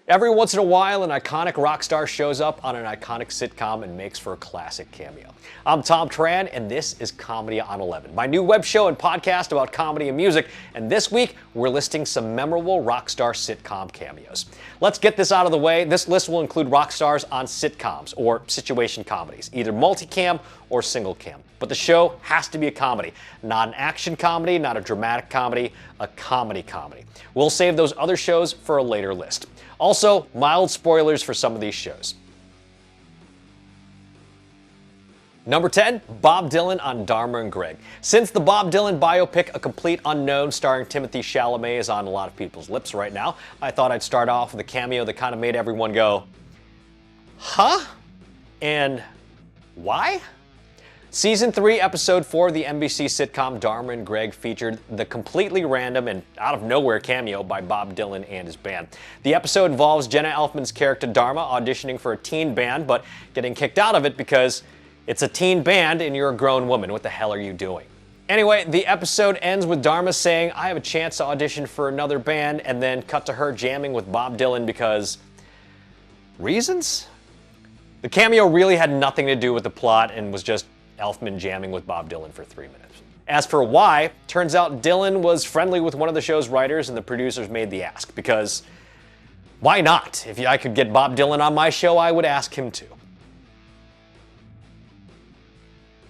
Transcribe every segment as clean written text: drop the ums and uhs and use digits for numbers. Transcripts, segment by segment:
Every once in a while, an iconic rock star shows up on an iconic sitcom and makes for a classic cameo. I'm Thom Tran, and this is Comedy on 11, my new web show and podcast about comedy and music. And this week, we're listing some memorable rock star sitcom cameos. Let's get this out of the way. This list will include rock stars on sitcoms or situation comedies, either multicam or single cam. But the show has to be a comedy, not an action comedy, not a dramatic comedy, a comedy comedy. We'll save those other shows for a later list. Also, mild spoilers for some of these shows. Number 10, Bob Dylan on Dharma and Greg. Since the Bob Dylan biopic, A Complete Unknown, starring Timothée Chalamet, is on a lot of people's lips right now, I thought I'd start off with a cameo that kind of made everyone go, huh? And why? Season 3, Episode 4 of the NBC sitcom Dharma and Greg featured the completely random and out-of-nowhere cameo by Bob Dylan and his band. The episode involves Jenna Elfman's character Dharma auditioning for a teen band, but getting kicked out of it because it's a teen band and you're a grown woman. What the hell are you doing? Anyway, the episode ends with Dharma saying, I have a chance to audition for another band, and then cut to her jamming with Bob Dylan because reasons? The cameo really had nothing to do with the plot and was just Elfman jamming with Bob Dylan for 3 minutes. As for why, turns out Dylan was friendly with one of the show's writers and the producers made the ask, because why not? If I could get Bob Dylan on my show, I would ask him too.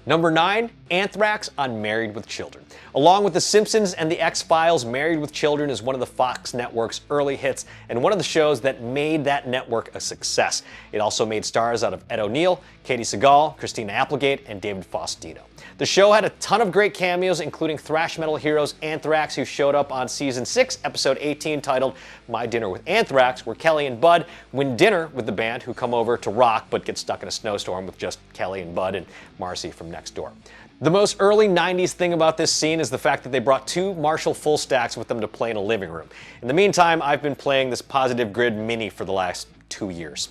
Number 9, Anthrax on Married with Children. Along with The Simpsons and The X-Files, Married with Children is one of the Fox network's early hits and one of the shows that made that network a success. It also made stars out of Ed O'Neill, Katie Sagal, Christina Applegate, and David Faustino. The show had a ton of great cameos, including thrash metal heroes Anthrax, who showed up on Season 6, Episode 18, titled My Dinner with Anthrax, where Kelly and Bud win dinner with the band who come over to rock but get stuck in a snowstorm with just Kelly and Bud and Marcy from next door. The most early 90s thing about this scene is the fact that they brought 2 Marshall full stacks with them to play in a living room. In the meantime, I've been playing this Positive Grid Mini for the last 2 years.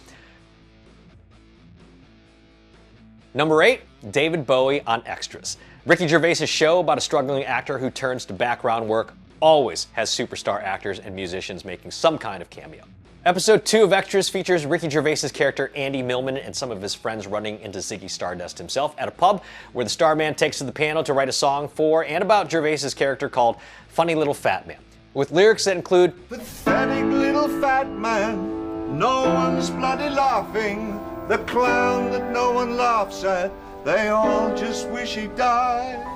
Number 8, David Bowie on Extras. Ricky Gervais' show about a struggling actor who turns to background work always has superstar actors and musicians making some kind of cameo. Episode 2 of Extras features Ricky Gervais' character Andy Millman and some of his friends running into Ziggy Stardust himself at a pub where the Starman takes to the piano to write a song for and about Gervais' character called Funny Little Fat Man, with lyrics that include Pathetic little fat man, no one's bloody laughing, the clown that no one laughs at, they all just wish he died.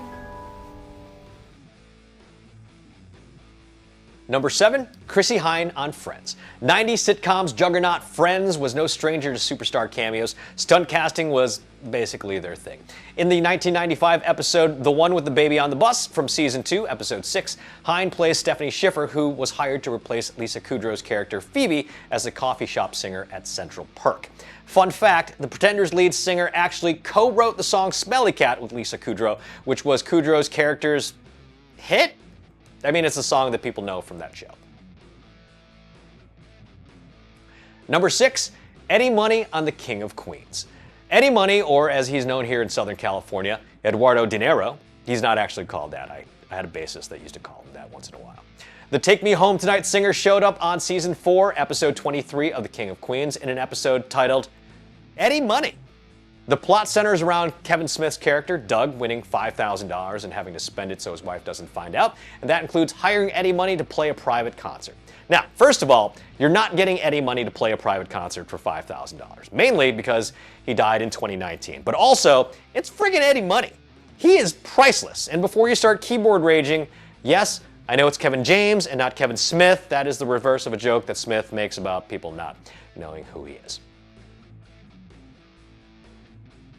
Number 7, Chrissie Hynde on Friends. 90s sitcoms juggernaut Friends was no stranger to superstar cameos. Stunt casting was basically their thing. In the 1995 episode The One with the Baby on the Bus from Season 2, Episode 6, Hynde plays Stephanie Schiffer, who was hired to replace Lisa Kudrow's character Phoebe as the coffee shop singer at Central Perk. Fun fact, The Pretenders' lead singer actually co-wrote the song Smelly Cat with Lisa Kudrow, which was Kudrow's character's hit? I mean, it's a song that people know from that show. Number 6, Eddie Money on The King of Queens. Eddie Money, or as he's known here in Southern California, Eduardo Dinero. He's not actually called that. I had a bassist that used to call him that once in a while. The Take Me Home Tonight singer showed up on Season 4, Episode 23 of The King of Queens in an episode titled Eddie Money. The plot centers around Kevin Smith's character, Doug, winning $5,000 and having to spend it so his wife doesn't find out, and that includes hiring Eddie Money to play a private concert. Now, first of all, you're not getting Eddie Money to play a private concert for $5,000, mainly because he died in 2019. But also, it's friggin' Eddie Money. He is priceless, and before you start keyboard raging, yes, I know it's Kevin James and not Kevin Smith. That is the reverse of a joke that Smith makes about people not knowing who he is.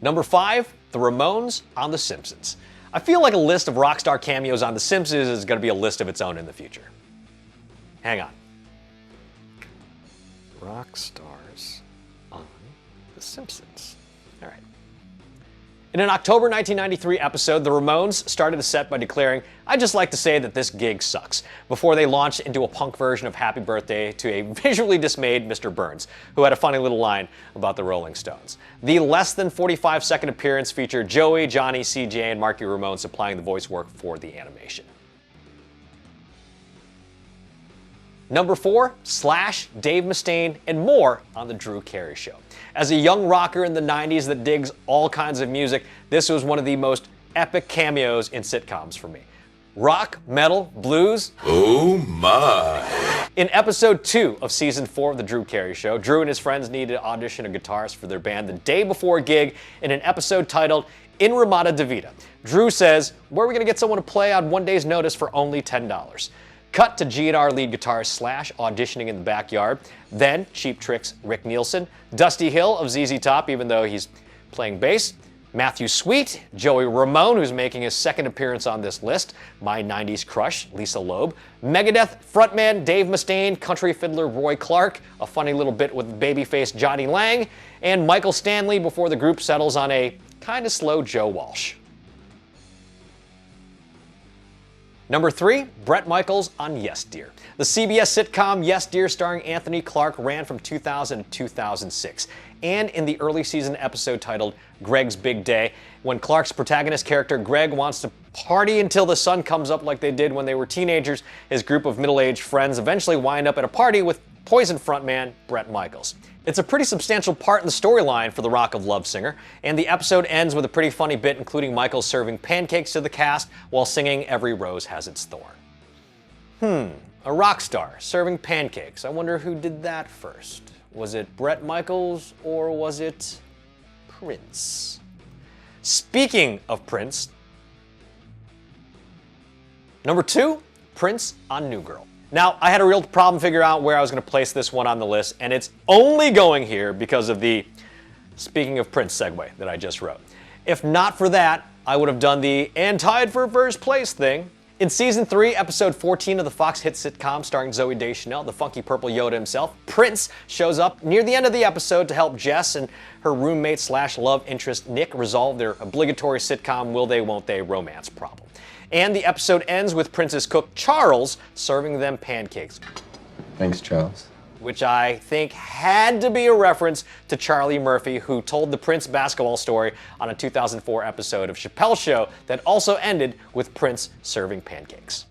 Number 5, The Ramones on The Simpsons. I feel like a list of rock star cameos on The Simpsons is going to be a list of its own in the future. Hang on. Rock stars on The Simpsons. All right. In an October 1993 episode, the Ramones started the set by declaring, "I'd just like to say that this gig sucks," before they launched into a punk version of Happy Birthday to a visually dismayed Mr. Burns, who had a funny little line about the Rolling Stones. The less than 45-second appearance featured Joey, Johnny, CJ, and Marky Ramone supplying the voice work for the animation. Number 4, Slash, Dave Mustaine, and more on The Drew Carey Show. As a young rocker in the 90s that digs all kinds of music, this was one of the most epic cameos in sitcoms for me. Rock, metal, blues. Oh my. In episode 2 of season 4 of The Drew Carey Show, Drew and his friends needed to audition a guitarist for their band the day before a gig in an episode titled In Ramada Davida. Drew says, where are we going to get someone to play on one day's notice for only $10? Cut to GNR lead guitarist Slash auditioning in the backyard. Then Cheap Trick's Rick Nielsen, Dusty Hill of ZZ Top, even though he's playing bass, Matthew Sweet, Joey Ramone, who's making his second appearance on this list, my 90s crush, Lisa Loeb, Megadeth frontman Dave Mustaine, country fiddler Roy Clark, a funny little bit with babyface Johnny Lang, and Michael Stanley before the group settles on a kind of slow Joe Walsh. Number 3, Bret Michaels on Yes Dear. The CBS sitcom Yes Dear starring Anthony Clark ran from 2000 to 2006. And in the early season episode titled Greg's Big Day, when Clark's protagonist character Greg wants to party until the sun comes up like they did when they were teenagers, his group of middle-aged friends eventually wind up at a party with Poison frontman Bret Michaels. It's a pretty substantial part in the storyline for the Rock of Love singer, and the episode ends with a pretty funny bit including Michaels serving pancakes to the cast while singing Every Rose Has Its Thorn. A rock star serving pancakes. I wonder who did that first. Was it Bret Michaels or was it Prince? Speaking of Prince, number 2, Prince on New Girl. Now, I had a real problem figuring out where I was going to place this one on the list, and it's only going here because of the speaking of Prince segue that I just wrote. If not for that, I would have done the and tied for first place thing. In season 3, episode 14 of the Fox hit sitcom starring Zooey Deschanel, the funky purple Yoda himself, Prince shows up near the end of the episode to help Jess and her roommate / love interest Nick resolve their obligatory sitcom will they won't they romance problem. And the episode ends with Prince's cook Charles serving them pancakes. Thanks, Charles. Which I think had to be a reference to Charlie Murphy, who told the Prince basketball story on a 2004 episode of Chappelle's Show that also ended with Prince serving pancakes.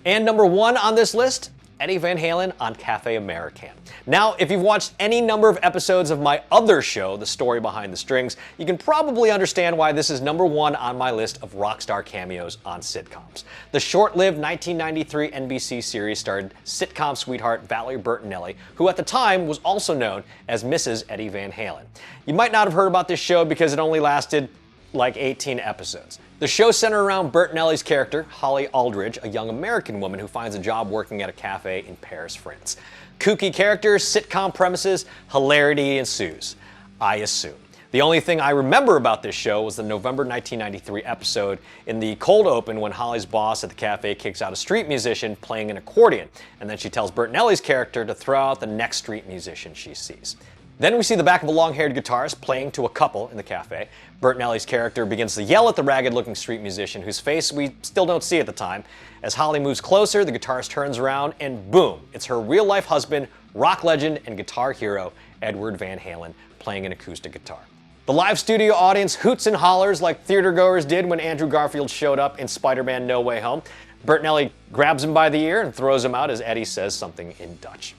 And number 1 on this list, Eddie Van Halen on Cafe American. Now, if you've watched any number of episodes of my other show, The Story Behind the Strings, you can probably understand why this is number 1 on my list of Rockstar cameos on sitcoms. The short-lived 1993 NBC series starred sitcom sweetheart Valerie Bertinelli, who at the time was also known as Mrs. Eddie Van Halen. You might not have heard about this show because it only lasted like 18 episodes. The show centered around Bertinelli's character, Holly Aldridge, a young American woman who finds a job working at a cafe in Paris, France. Kooky characters, sitcom premises, hilarity ensues, I assume. The only thing I remember about this show was the November 1993 episode in the cold open when Holly's boss at the cafe kicks out a street musician playing an accordion, and then she tells Bertinelli's character to throw out the next street musician she sees. Then we see the back of a long-haired guitarist playing to a couple in the cafe. Bertinelli's character begins to yell at the ragged-looking street musician, whose face we still don't see at the time. As Holly moves closer, the guitarist turns around, and boom, it's her real-life husband, rock legend and guitar hero, Edward Van Halen, playing an acoustic guitar. The live studio audience hoots and hollers like theatergoers did when Andrew Garfield showed up in Spider-Man No Way Home. Bertinelli grabs him by the ear and throws him out as Eddie says something in Dutch.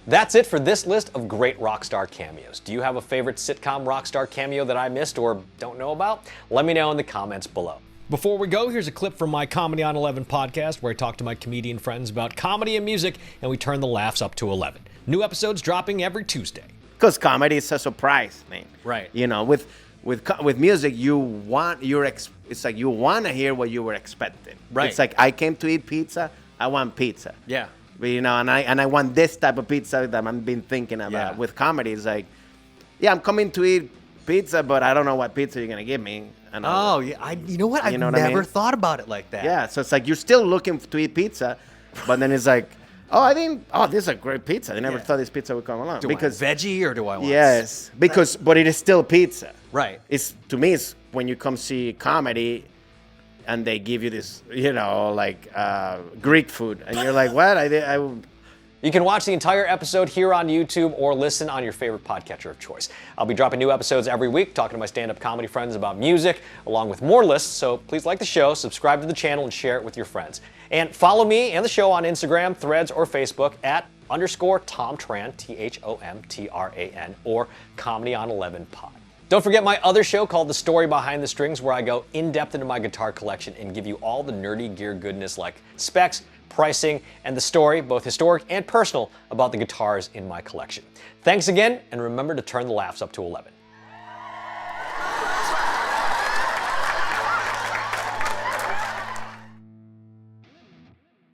That's it for this list of great Rockstar cameos. Do you have a favorite sitcom Rockstar cameo that I missed or don't know about? Let me know in the comments below. Before we go, here's a clip from my Comedy on 11 podcast where I talk to my comedian friends about comedy and music and we turn the laughs up to 11. New episodes dropping every Tuesday. Because comedy is a surprise, man. Right. You know, with music, it's like you want to hear what you were expecting. Right. It's like I came to eat pizza, I want pizza. Yeah. But, you know, and I want this type of pizza that I've been thinking about. Yeah. With comedy, it's like, yeah, I'm coming to eat pizza, but I don't know what pizza you're gonna give me. Oh, yeah. You know what? I've know what I never mean? thought about it like that. Yeah, so it's like you're still looking to eat pizza, but then it's like, this is a great pizza. I never thought this pizza would come along. Do I want veggie or do I want... Yes, but it is still pizza. Right. To me, it's when you come see comedy and they give you this, you know, like Greek food, and you're like, what? You can watch the entire episode here on YouTube or listen on your favorite podcatcher of choice. I'll be dropping new episodes every week, talking to my stand-up comedy friends about music, along with more lists, so please like the show, subscribe to the channel, and share it with your friends. And follow me and the show on Instagram, Threads, or Facebook at _Thom Tran, THOMTRAN, or Comedy on 11 Pod. Don't forget my other show called The Story Behind the Strings, where I go in-depth into my guitar collection and give you all the nerdy gear goodness like specs, pricing, and the story, both historic and personal, about the guitars in my collection. Thanks again, and remember to turn the laughs up to 11.